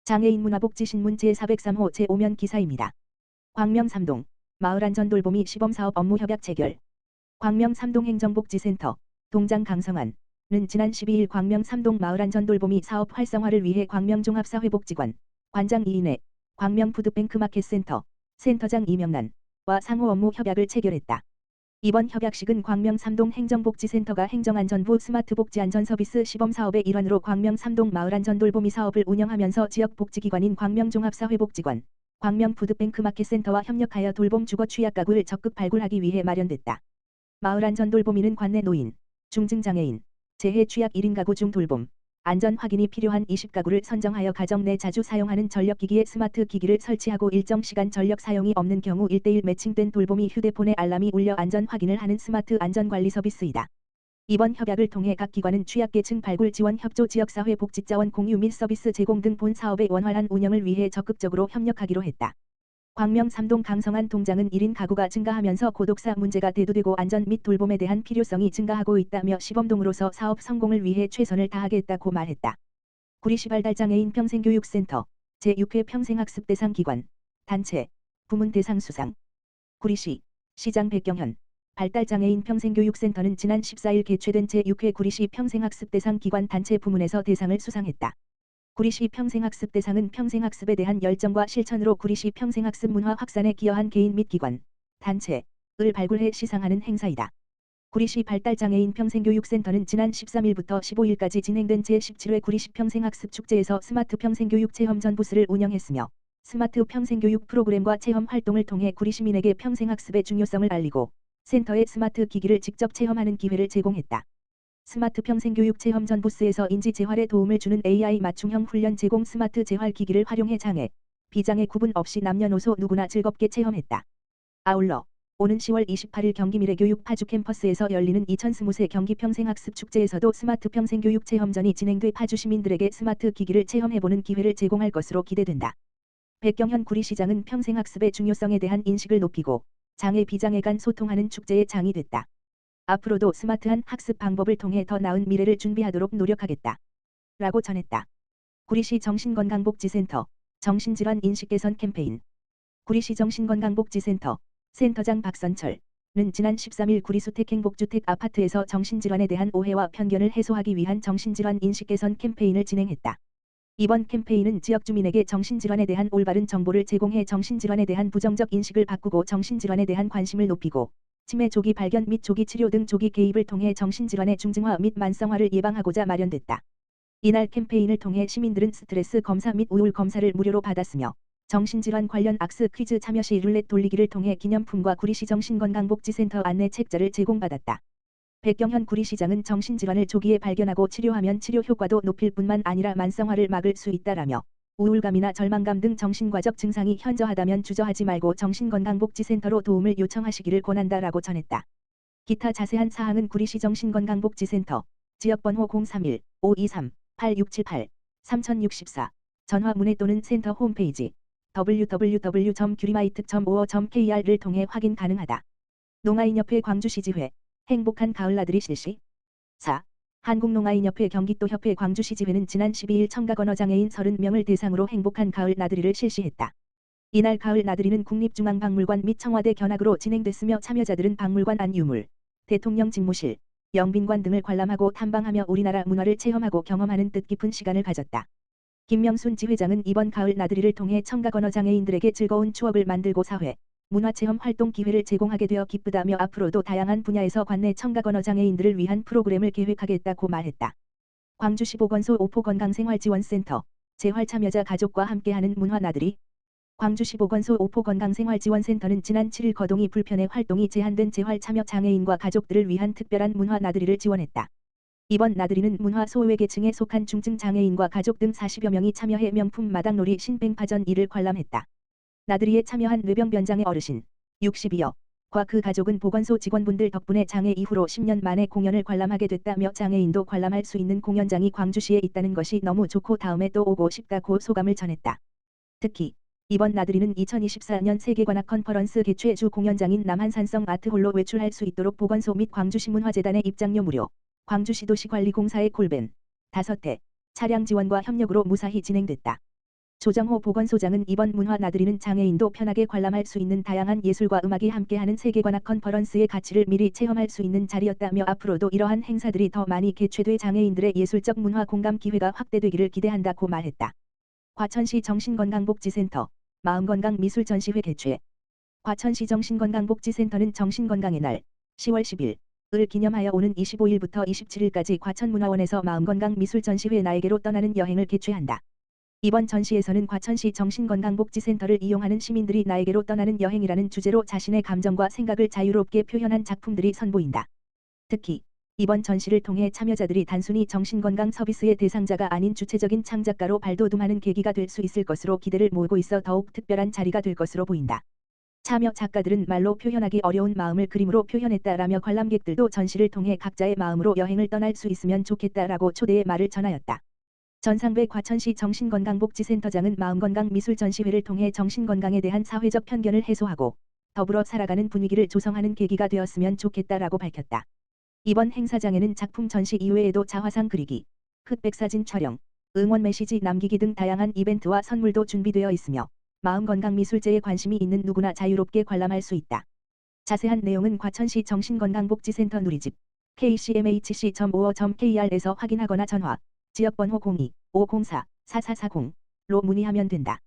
장애인 문화복지신문 제403호 제5면 기사입니다. 광명 삼동 마을안전돌보미 시범사업 업무 협약 체결. 광명 삼동 행정복지센터 동장 강성환은 지난 12일 광명 삼동 마을안전돌보미 사업 활성화를 위해 광명 종합사회복지관 관장 이인혜, 광명 푸드뱅크마켓센터 센터장 이명란과 상호 업무 협약을 체결했다. 이번 협약식은 광명 삼동 행정복지센터가 행정안전부 스마트복지안전서비스 시범사업의 일환으로 광명 삼동 마을안전돌보미 사업을 운영하면서 지역복지기관인 광명종합사회복지관, 광명 푸드뱅크마켓센터와 협력하여 돌봄 주거 취약가구를 적극 발굴하기 위해 마련됐다. 마을안전돌보미는 관내 노인, 중증장애인, 재해 취약 1인 가구 중 돌봄, 안전 확인이 필요한 20가구를 선정하여 가정 내 자주 사용하는 전력기기에 스마트 기기를 설치하고 일정 시간 전력 사용이 없는 경우 1:1 매칭된 돌보미 휴대폰에 알람이 울려 안전 확인을 하는 스마트 안전관리 서비스이다. 이번 협약을 통해 각 기관은 취약계층 발굴 지원 협조 지역사회 복지자원 공유 및 서비스 제공 등 본 사업의 원활한 운영을 위해 적극적으로 협력하기로 했다. 광명 삼동 강성환 동장은 1인 가구가 증가하면서 고독사 문제가 대두되고 안전 및 돌봄에 대한 필요성이 증가하고 있다며 시범동으로서 사업 성공을 위해 최선을 다하겠다고 말했다. 구리시 발달장애인 평생교육센터 제6회 평생학습대상 기관, 단체, 부문 대상 수상. 구리시 시장 백경현 발달장애인 평생교육센터는 지난 14일 개최된 제6회 구리시 평생학습대상 기관 단체 부문에서 대상을 수상했다. 구리시 평생학습대상은 평생학습에 대한 열정과 실천으로 구리시 평생학습 문화 확산에 기여한 개인 및 기관, 단체를 발굴해 시상하는 행사이다. 구리시 발달장애인 평생교육센터는 지난 13일부터 15일까지 진행된 제17회 구리시 평생학습 축제에서 스마트 평생교육 체험전 부스를 운영했으며 스마트 평생교육 프로그램과 체험 활동을 통해 구리 시민에게 평생학습의 중요성을 알리고 센터의 스마트 기기를 직접 체험하는 기회를 제공했다. 스마트 평생교육 체험전 부스에서 인지 재활에 도움을 주는 AI 맞춤형 훈련 제공 스마트 재활 기기를 활용해 장애, 비장애 구분 없이 남녀노소 누구나 즐겁게 체험했다. 아울러 오는 10월 28일 경기 미래교육 파주 캠퍼스에서 열리는 2023 경기 평생학습 축제에서도 스마트 평생교육 체험전이 진행돼 파주 시민들에게 스마트 기기를 체험해보는 기회를 제공할 것으로 기대된다. 백경현 구리시장은 평생학습의 중요성에 대한 인식을 높이고 장애 비장애 간 소통하는 축제의 장이 됐다. 앞으로도 스마트한 학습 방법을 통해 더 나은 미래를 준비하도록 노력하겠다. 라고 전했다. 구리시 정신건강복지센터 정신질환 인식 개선 캠페인. 구리시 정신건강복지센터 센터장 박선철은 지난 13일 구리수택행복주택 아파트에서 정신질환에 대한 오해와 편견을 해소하기 위한 정신질환 인식 개선 캠페인을 진행했다. 이번 캠페인은 지역 주민에게 정신질환에 대한 올바른 정보를 제공해 정신질환에 대한 부정적 인식을 바꾸고 정신질환에 대한 관심을 높이고 치매 조기 발견 및 조기 치료 등 조기 개입을 통해 정신질환의 중증화 및 만성화를 예방하고자 마련됐다. 이날 캠페인을 통해 시민들은 스트레스 검사 및 우울 검사를 무료로 받았으며 정신질환 관련 악스 퀴즈 참여 시 룰렛 돌리기를 통해 기념품과 구리시 정신건강복지센터 안내 책자를 제공받았다. 백경현 구리시장은 정신질환을 조기에 발견하고 치료하면 치료 효과도 높일 뿐만 아니라 만성화를 막을 수 있다라며 우울감이나 절망감 등 정신과적 증상이 현저하다면 주저하지 말고 정신건강복지센터로 도움을 요청하시기를 권한다라고 전했다. 기타 자세한 사항은 구리시 정신건강복지센터 지역번호 031-523-8678 3064 전화 문의 또는 센터 홈페이지 www.gyrima이트.or.kr을 통해 확인 가능하다. 농아인협회 광주시지회 행복한 가을나들이 실시. 4. 한국농아인협회 경기도협회 광주시지회는 지난 12일 청각 언어장애인 30명을 대상으로 행복한 가을 나들이를 실시했다. 이날 가을 나들이는 국립중앙박물관 및 청와대 견학으로 진행됐으며 참여자들은 박물관 안 유물, 대통령 집무실, 영빈관 등을 관람하고 탐방하며 우리나라 문화를 체험하고 경험하는 뜻깊은 시간을 가졌다. 김명순 지회장은 이번 가을 나들이를 통해 청각 언어장애인들에게 즐거운 추억을 만들고 사회, 문화체험 활동 기회를 제공하게 되어 기쁘다며 앞으로도 다양한 분야에서 관내 청각 언어장애인들을 위한 프로그램을 계획하겠다고 말했다. 광주시 보건소 오포건강생활지원센터 재활 참여자 가족과 함께하는 문화나들이. 광주시 보건소 오포건강생활지원센터는 지난 7일 거동이 불편해 활동이 제한된 재활 참여 장애인과 가족들을 위한 특별한 문화나들이를 지원했다. 이번 나들이는 문화 소외계층에 속한 중증 장애인과 가족 등 40여 명이 참여해 명품 마당놀이 신뱅파전 2를 관람했다. 나들이에 참여한 뇌병변장애 어르신 62여과 그 가족은 보건소 직원분들 덕분에 장애 이후로 10년 만에 공연을 관람하게 됐다며 장애인도 관람할 수 있는 공연장이 광주시에 있다는 것이 너무 좋고 다음에 또 오고 싶다고 소감을 전했다. 특히 이번 나들이는 2024년 세계관악 컨퍼런스 개최 주 공연장인 남한산성 아트홀로 외출할 수 있도록 보건소 및 광주시 문화재단의 입장료 무료, 광주시 도시관리공사의 콜밴 5대 차량 지원과 협력으로 무사히 진행됐다. 조정호 보건소장은 이번 문화 나들이는 장애인도 편하게 관람할 수 있는 다양한 예술과 음악이 함께하는 세계관악 컨퍼런스의 가치를 미리 체험할 수 있는 자리였다며 앞으로도 이러한 행사들이 더 많이 개최돼 장애인들의 예술적 문화 공감 기회가 확대되기를 기대한다고 말했다. 과천시 정신건강복지센터 마음건강 미술전시회 개최. 과천시 정신건강복지센터는 정신건강의 날 10월 10일을 기념하여 오는 25일부터 27일까지 과천문화원에서 마음건강 미술전시회 나에게로 떠나는 여행을 개최한다. 이번 전시에서는 과천시 정신건강복지센터를 이용하는 시민들이 나에게로 떠나는 여행이라는 주제로 자신의 감정과 생각을 자유롭게 표현한 작품들이 선보인다. 특히 이번 전시를 통해 참여자들이 단순히 정신건강 서비스의 대상자가 아닌 주체적인 창작가로 발돋움하는 계기가 될 수 있을 것으로 기대를 모으고 있어 더욱 특별한 자리가 될 것으로 보인다. 참여 작가들은 말로 표현하기 어려운 마음을 그림으로 표현했다라며 관람객들도 전시를 통해 각자의 마음으로 여행을 떠날 수 있으면 좋겠다라고 초대의 말을 전하였다. 전상배 과천시 정신건강복지센터장은 마음건강 미술전시회를 통해 정신건강에 대한 사회적 편견을 해소하고 더불어 살아가는 분위기를 조성하는 계기가 되었으면 좋겠다라고 밝혔다. 이번 행사장에는 작품 전시 이외에도 자화상 그리기, 흑백사진 촬영, 응원 메시지 남기기 등 다양한 이벤트와 선물도 준비되어 있으며 마음건강미술제에 관심이 있는 누구나 자유롭게 관람할 수 있다. 자세한 내용은 과천시 정신건강복지센터 누리집 kcmhc.or.kr에서 확인하거나 전화, 지역번호 02-504-4440로 문의하면 된다.